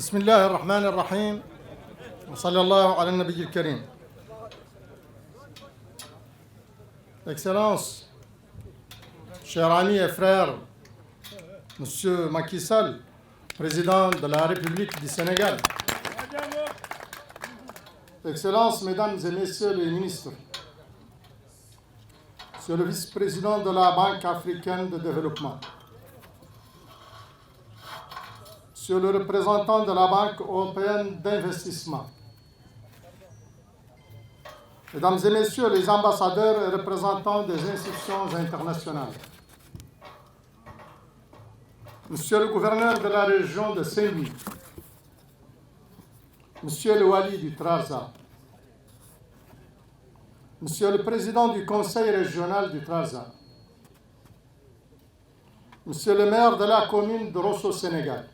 بسم الله الرحمن الرحيم وصلى الله على النبي الكريم. Excellences, chers amis et frères, Monsieur Macky Sall, président de la République du Sénégal. Excellences, Mesdames et Messieurs les ministres, Monsieur le vice-président de la Banque africaine de développement, Monsieur le représentant de la Banque européenne d'investissement, Mesdames et Messieurs les ambassadeurs et représentants des institutions internationales, Monsieur le gouverneur de la région de Saint-Louis, Monsieur le Wali du Trarza, Monsieur le président du conseil régional du Trarza, Monsieur le maire de la commune de Rosso Sénégal,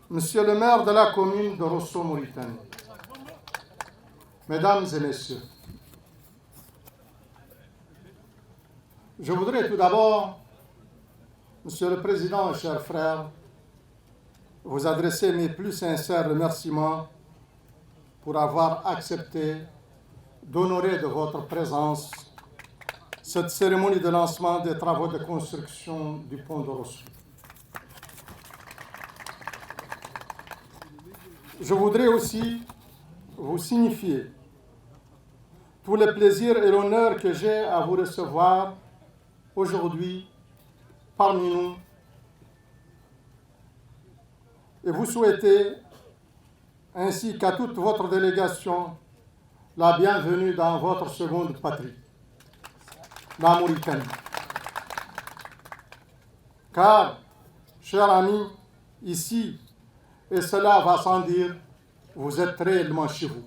Monsieur le maire de la commune de Rosso Mauritanie, Mesdames et Messieurs, je voudrais tout d'abord, Monsieur le Président et chers frères, vous adresser mes plus sincères remerciements pour avoir accepté d'honorer de votre présence cette cérémonie de lancement des travaux de construction du pont de Rosso. Je voudrais aussi vous signifier tout le plaisir et l'honneur que j'ai à vous recevoir aujourd'hui parmi nous et vous souhaiter, ainsi qu'à toute votre délégation, la bienvenue dans votre seconde patrie, la Mauritanie. Car, chers amis, ici, et cela va sans dire, vous êtes réellement chez vous.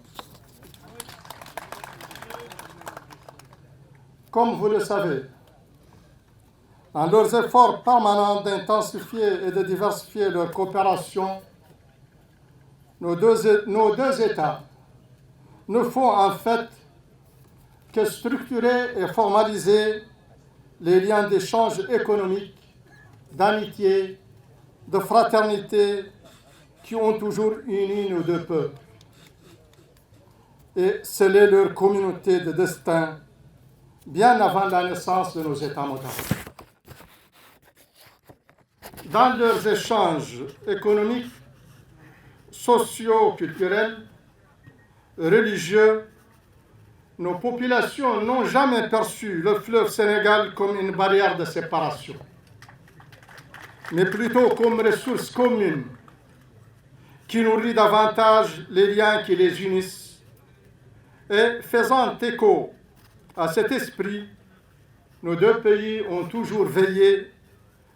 Comme vous le savez, dans leurs efforts permanents d'intensifier et de diversifier leur coopération, nos deux États ne font en fait que structurer et formaliser les liens d'échange économique, d'amitié, de fraternité qui ont toujours uni nos deux peuples et scellé leur communauté de destin bien avant la naissance de nos États modernes. Dans leurs échanges économiques, sociaux, culturels, religieux, nos populations n'ont jamais perçu le fleuve Sénégal comme une barrière de séparation, mais plutôt comme ressource commune qui nourrit davantage les liens qui les unissent. Et faisant écho à cet esprit, nos deux pays ont toujours veillé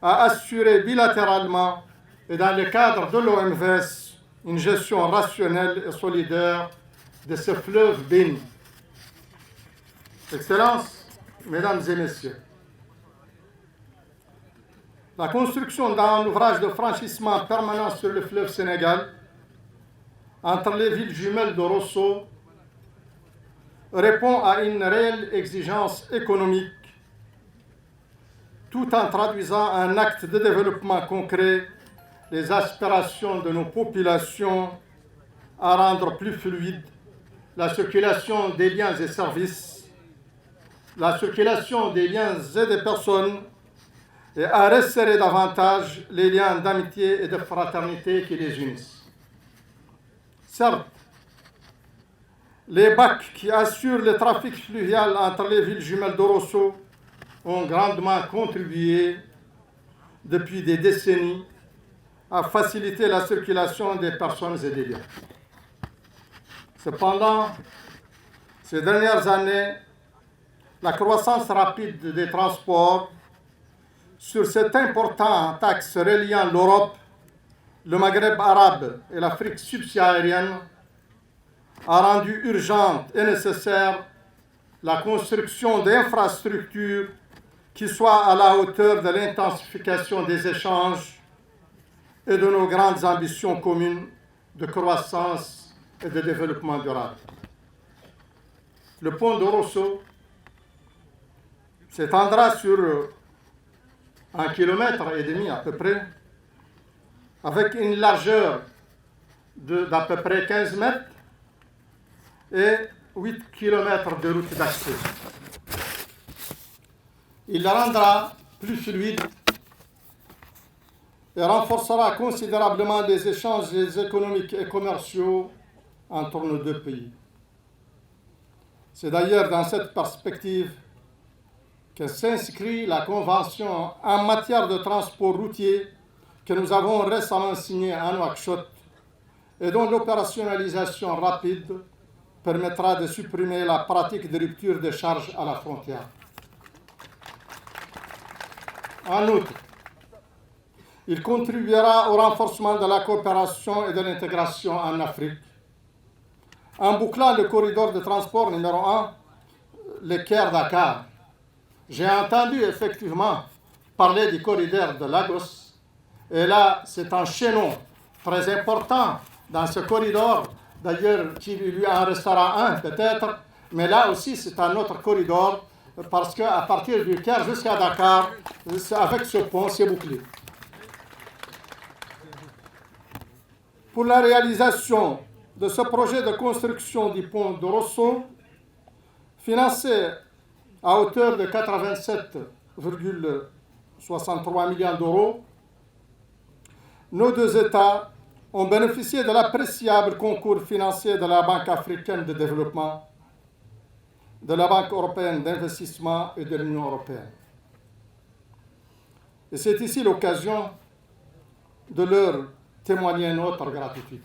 à assurer bilatéralement et dans le cadre de l'OMVS une gestion rationnelle et solidaire de ce fleuve béni. Excellences, Mesdames et Messieurs, la construction d'un ouvrage de franchissement permanent sur le fleuve Sénégal entre les villes jumelles de Rosso répond à une réelle exigence économique tout en traduisant un acte de développement concret les aspirations de nos populations à rendre plus fluide la circulation des biens et services, la circulation des liens et des personnes et à resserrer davantage les liens d'amitié et de fraternité qui les unissent. Certes, les bacs qui assurent le trafic fluvial entre les villes jumelles de Rosso ont grandement contribué depuis des décennies à faciliter la circulation des personnes et des biens. Cependant, ces dernières années, la croissance rapide des transports sur cet important axe reliant l'Europe, le Maghreb arabe et l'Afrique subsaharienne a rendu urgente et nécessaire la construction d'infrastructures qui soient à la hauteur de l'intensification des échanges et de nos grandes ambitions communes de croissance et de développement durable. Le pont de Rosso s'étendra sur 1,5 km à peu près avec une largeur d'à peu près 15 mètres et 8 km de route d'accès. Il la rendra plus fluide et renforcera considérablement les échanges économiques et commerciaux entre nos deux pays. C'est d'ailleurs dans cette perspective que s'inscrit la convention en matière de transport routier que nous avons récemment signée à Nouakchott et dont l'opérationnalisation rapide permettra de supprimer la pratique de rupture des charges à la frontière. En outre, il contribuera au renforcement de la coopération et de l'intégration en Afrique, en bouclant le corridor de transport numéro 1, le Caire-Dakar. J'ai entendu effectivement parler du corridor de Lagos, et là, c'est un chaînon très important dans ce corridor, d'ailleurs, qui lui en restera un peut-être, mais là aussi, c'est un autre corridor, parce qu'à partir du Caire jusqu'à Dakar, avec ce pont, c'est bouclé. Pour la réalisation de ce projet de construction du pont de Rosso, financé à hauteur de 87,63 millions d'euros, nos deux États ont bénéficié de l'appréciable concours financier de la Banque africaine de développement, de la Banque européenne d'investissement et de l'Union européenne. Et c'est ici l'occasion de leur témoigner notre gratitude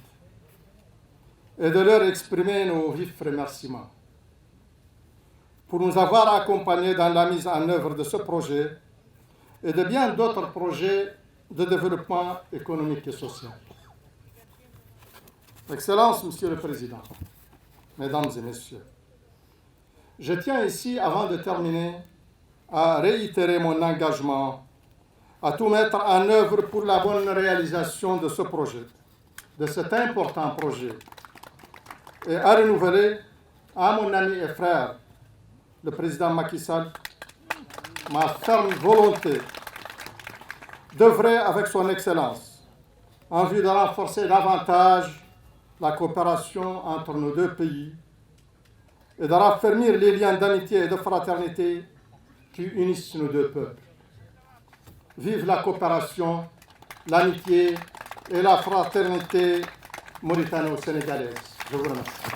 et de leur exprimer nos vifs remerciements pour nous avoir accompagnés dans la mise en œuvre de ce projet et de bien d'autres projets de développement économique et social. Excellences, Monsieur le Président, Mesdames et Messieurs, je tiens ici, avant de terminer, à réitérer mon engagement à tout mettre en œuvre pour la bonne réalisation de ce projet, de cet important projet, et à renouveler à mon ami et frère, le président Macky Sall, ma ferme volonté d'œuvrer avec son Excellence en vue de renforcer davantage la coopération entre nos deux pays et de raffermir les liens d'amitié et de fraternité qui unissent nos deux peuples. Vive la coopération, l'amitié et la fraternité mauritano-sénégalaise. Je vous remercie.